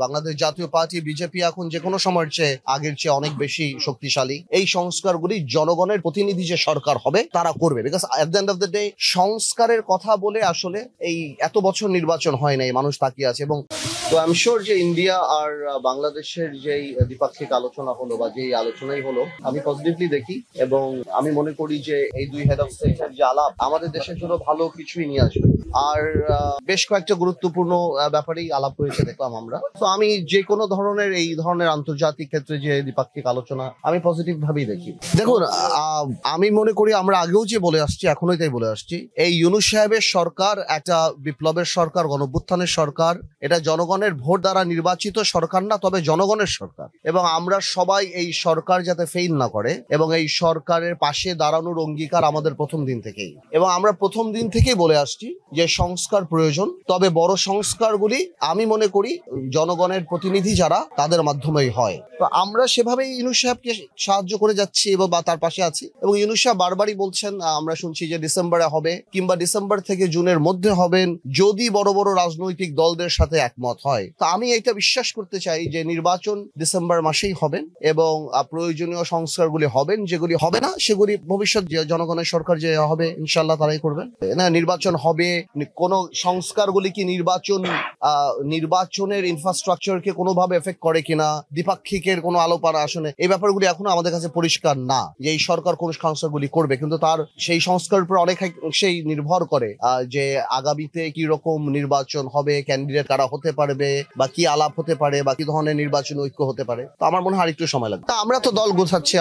বাংলাদেশ জাতীয় party BJP এখন যে কোনো সময়ের চেয়ে আগের চেয়ে অনেক বেশি শক্তিশালী। এই সংস্কারগুলি জনগণের প্রতিনিধি যে সরকার হবে তারা করবে, because at the end of the day সংস্কারের কথা বলে আসলে এই এত বছর নির্বাচন হয় নাই, মানুষ তাকিয়ে আছে। এবং তো আই এম শিওর যে ইন্ডিয়া আর বাংলাদেশের যেই দ্বিপাক্ষিক আলোচনা হলো বা যেই আলোচনাই হলো, আমি পজিটিভলি দেখি এবং আমি মনে করি যে এই দুই হেড অফ স্টেটের যে আলাপ আমাদের দেশের জন্য ভালো কিছুই নিয়ে আসবে। আর বেশ কয়েকটা গুরুত্বপূর্ণ ব্যাপারেই আলাপ হয়েছে দেখলাম আমরা। তো আমি যে কোনো ধরনের এই ধরনের আন্তর্জাতিক ক্ষেত্রে যে দ্বিপাক্ষিক আলোচনা আমি পজিটিভ ভাবেই দেখি। দেখুন, আমি মনে করি আমরা আগেও যে বলে আসছি, এখনোই তাই বলে আসছি, এই ইউনূস সাহেবের সরকার একটা বিপ্লবের সরকার, গণঅভ্যুত্থানের সরকার। এটা জনগণের ভোট দ্বারা নির্বাচিত সরকার না, তবে জনগণের সরকার। এবং আমরা সবাই এই সরকার যাতে ফেইল না করে এবং এই সরকারের পাশে দাঁড়ানোর অঙ্গীকার আমাদের প্রথম দিন থেকেই। এবং আমরা প্রথম দিন থেকেই বলে আসছি যে সংস্কার প্রয়োজন, তবে বড় সংস্কারগুলি আমি মনে করি জনগণের প্রতিনিধি যারা তাদের মাধ্যমেই হয়। তো আমরা সেভাবেই ইউনূস সাহেবকে সাহায্য করে যাচ্ছি এবং বা তার পাশে আছি। এবং ইউনূস সাহেব বারবারই বলছেন, আমরা শুনছি যে ডিসেম্বরে হবে কিংবা ডিসেম্বর থেকে জুনের মধ্যে হবেন, যদি বড় বড় রাজনৈতিক দলদের সাথে একমত হয়। তো আমি এটা বিশ্বাস করতে চাই যে নির্বাচন ডিসেম্বর মাসেই হবেন এবং প্রয়োজনীয় সংস্কারগুলি হবেন। যেগুলি হবে না সেগুলি ভবিষ্যৎ জনগণের সরকার যে হবে ইনশাল্লাহ তারাই করবেন। না, নির্বাচন হবে, কোন সংস্কারগুলি কি নির্বাচনের ইনফ্রাস্ট্রাকচারকে কোনোভাবে এফেক্ট করে কিনা, দ্বিপাক্ষিকের কোনো আলোপানা আসনে, এই ব্যাপারগুলি এখনো আমাদের কাছে পরিষ্কার না যে এই সরকার কোন সংস্কারগুলি করবে। কিন্তু তার সেই সংস্কারের উপর অনেক সেই নির্ভর করে যে আগামীতে কি রকম নির্বাচন হবে, ক্যান্ডিডেট কারা হতে পারবে বা কি আলাপ হতে পারে বা কি ধরনের নির্বাচন ঐক্য হতে পারে। তো আমার মনে হয় আরেকটু সময় লাগবে। তা আমরা তো দল গোছাচ্ছি,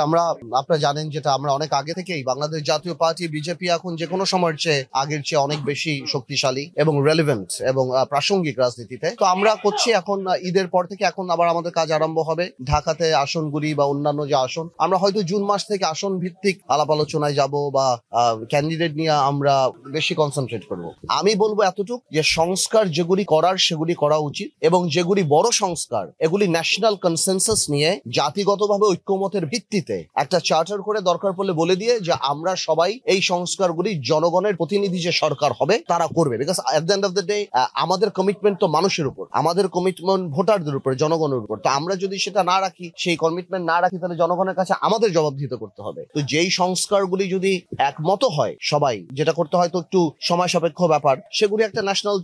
আপনারা জানেন যেটা আমরা অনেক আগে থেকেই বাংলাদেশ জাতীয় পার্টি বিজেপি এখন যে কোনো সময়ের চেয়ে আগের চেয়ে অনেক বেশি শক্তিশালী এবং রেলেভেন্ট এবং প্রাসঙ্গিক রাজনীতিতে। তো আমরা করছি এখন ঈদের পর থেকে এখন আবার আমাদের কাজ আরম্ভ হবে। ঢাকাতে আসনগুলি বা অন্যান্য যে আসন, আমরা হয়তো জুন মাস থেকে আসন ভিত্তিক আলাপ আলোচনায় যাব বা ক্যান্ডিডেট নিয়ে আমরা বেশি কনসেন্ট্রেট করব। আমি বলবো এতটুকু যে সংস্কার যেগুলি করার সেগুলি করা উচিত এবং যেগুলি বড় সংস্কার এগুলি ন্যাশনাল কনসেনসাস নিয়ে জাতিগতভাবে ঐক্যমতের ভিত্তিতে একটা চার্টার করে দরকার পড়লে বলে দিয়ে যে আমরা সবাই এই সংস্কারগুলি জনগণের প্রতিনিধি যে সরকার হবে তারা করবে। Because at the end of the day আমাদের কমিটমেন্ট তো মানুষের উপর, আমাদের কমিটমেন্ট ভোটারদের উপর, জনগণের উপর। তো আমরা যদি সেটা না রাখি, সেই কমিটমেন্ট না রাখি, তাহলে জনগণের কাছে আমাদের জবাবদিহিত করতে হবে। তো যেই সংস্কারগুলি যদি একমত হয় সবাই, যেটা করতে হয়তো একটু সময় সাপেক্ষ ব্যাপার, সেগুলি একটা ন্যাশনাল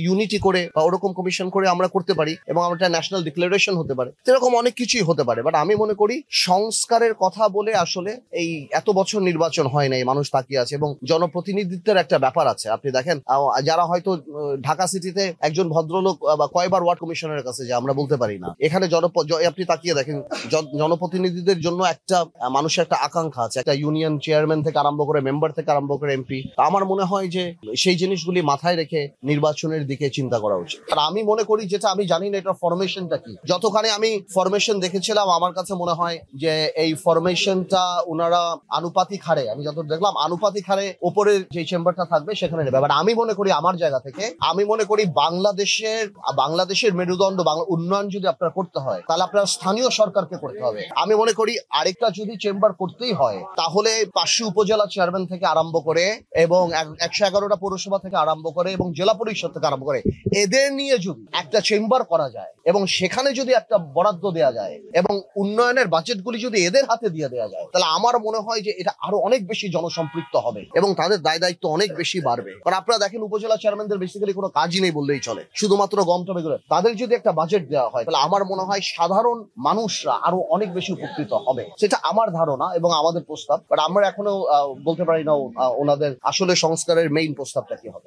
ইউনিটি করে বা ওরকম কমিশন করে আমরা করতে পারি এবং আমরা একটা ন্যাশনাল ডিক্লারেশন হতে পারে, সেরকম অনেক কিছুই হতে পারে। বাট আমি মনে করি সংস্কারের কথা বলে আসলে এই এত বছর নির্বাচন হয় নাই, মানুষ তাকিয়ে আছে এবং জনপ্রতিনিধিত্বের একটা ব্যাপার আছে। আপনি দেখেন, যারা হয়তো ঢাকা সিটিতে একজন ভদ্রলোক বা কয়বার ওয়ার্ড কমিশনারের কাছে যে আমরা বলতে পারি না, এখানে আপনি তাকিয়ে দেখেন জনপ্রতিনিধিদের জন্য একটা মানুষের একটা আকাঙ্ক্ষা আছে, একটা ইউনিয়ন চেয়ারম্যান থেকে আরম্ভ করে মেম্বার থেকে আরম্ভ করে এমপি। আমার মনে হয় যে সেই জিনিসগুলি মাথায় রেখে নির্বাচনের দিকে চিন্তা করা উচিত। আর আমি মনে করি, যেটা আমি জানি না এটা ফরমেশনটা কি, যতখানি আমি ফরমেশন দেখেছিলাম আমার কাছে মনে হয় যে এই ফরমেশনটা ওনারা আনুপাতিক হারে, আমি যত দেখলাম আনুপাতিক হারে ওপরের যে চেম্বারটা থাকবে সেখানে নেবে। বাট আমি মনে করি আমার জায়গা থেকে আমি মনে করি বাংলাদেশের মেরুদণ্ড, বাংলা উন্নয়ন যদি আপনার করতে হয় তাহলে আপনার স্থানীয় সরকারকে করতে হবে। আমি মনে করি আরেকটা যদি চেম্বার করতেই হয় তাহলে 500 উপজেলা চেয়ারম্যান থেকে আরম্ভ করে এবং 111টা পৌরসভা থেকে আরম্ভ করে এবং জেলা পরিষদ থেকে আরম্ভ করে এদের নিয়ে যদি একটা চেম্বার করা যায় এবং সেখানে যদি একটা বরাদ্দ দেওয়া যায় এবং উন্নয়নের বাজেটগুলি যদি এদের হাতে দিয়ে দেওয়া যায়, তাহলে আমার মনে হয় যে এটা আরো অনেক বেশি জনসম্পৃক্ত হবে এবং তাদের দায় দায়িত্ব অনেক বেশি বাড়বে। কারণ আপনারা দেখেন উপজেলা চেয়ারম্যানদের বেসিক্যালি কোনো কাজই নেই বললেই চলে, শুধুমাত্র গম টবে করে। তাদের যদি একটা বাজেট দেওয়া হয় তাহলে আমার মনে হয় সাধারণ মানুষরা আরো অনেক বেশি উপকৃত হবে। সেটা আমার ধারণা এবং আমাদের প্রস্তাব। বাট আমরা এখনো বলতে পারি না ওনাদের আসলে সংস্কারের মেইন প্রস্তাবটা কি হবে।